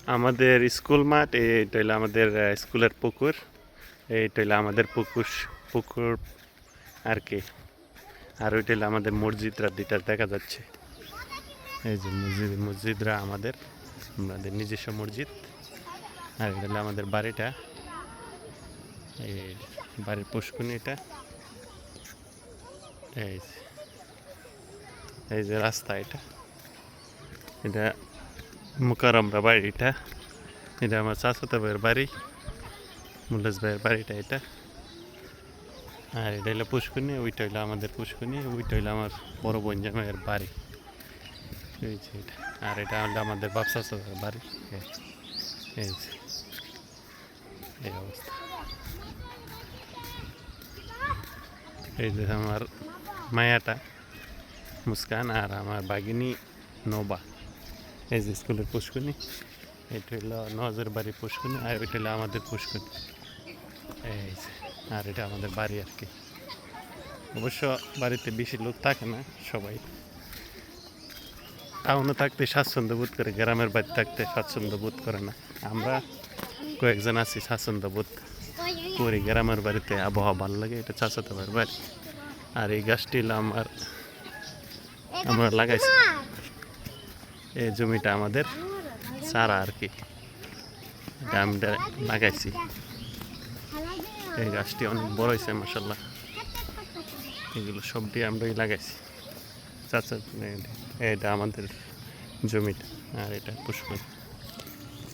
আমাদের স্কুল মাঠ, এইটা হলো আমাদের স্কুলের পুকুর। এইটা হলো আমাদের পুকুর পুকুর আর কি। আর ওইটা হলো আমাদের মসজিদরা দুইটা দেখা যাচ্ছে। এই যে মসজিদরা আমাদের নিজস্ব মসজিদ। আর এটা হলো আমাদের বাড়িটা, এই বাড়ির পুষ্কুনি এটা। এই যে রাস্তা, এটা এটা মুকাররমরা বাড়িটা। এটা আমার চাচাতো ভাইয়ের বাড়ি, মুল্লাজ ভাইয়ের বাড়িটা এটা। আর এটা হলো পুষ্কুনি, ওইটা হইলো আমাদের পুষ্কুনি, ওইটা হইলো আমার বড় বোন জামাইয়ের বাড়ি। এই যে এটা, আর এটা হলো আমাদের বাপ চাচাতো বাড়ি। এই যে এই অবস্থা। এই যে আমার মায়াটা মুস্কান, আর আমার বাগিনী নৌবা। এই যে স্কুলের পুষ্কুনি, এটা হইলো নজর বাড়ি পুষ্কুনি, আর ওইটা হলো আমাদের পুষ্কুনি। এই যে, আর এটা আমাদের বাড়ি আর কি। অবশ্য বাড়িতে বেশি লোক থাকে না, সবাই টাউনে থাকতে স্বাচ্ছন্দ্য বোধ করে, গ্রামের বাড়ি থাকতে স্বাচ্ছন্দ্য বোধ করে না। আমরা কয়েকজন আছি স্বাচ্ছন্দ্য বোধ করি। গ্রামের বাড়িতে আবহাওয়া ভালো লাগে, এটা চাচাতো ভাইয়ের বাড়ি। আর এই গাছটি হলো আমরা লাগাইছি। এই জমিটা আমাদের চারা আর কি, এটা আমরা লাগাইছি। এই গাছটি অনেক বড় হয়েছে মাশাআল্লাহ। এগুলো সবটি আমরাই লাগাইছি। চাচা, এটা আমাদের জমিটা, আর এটা পুষ্কর।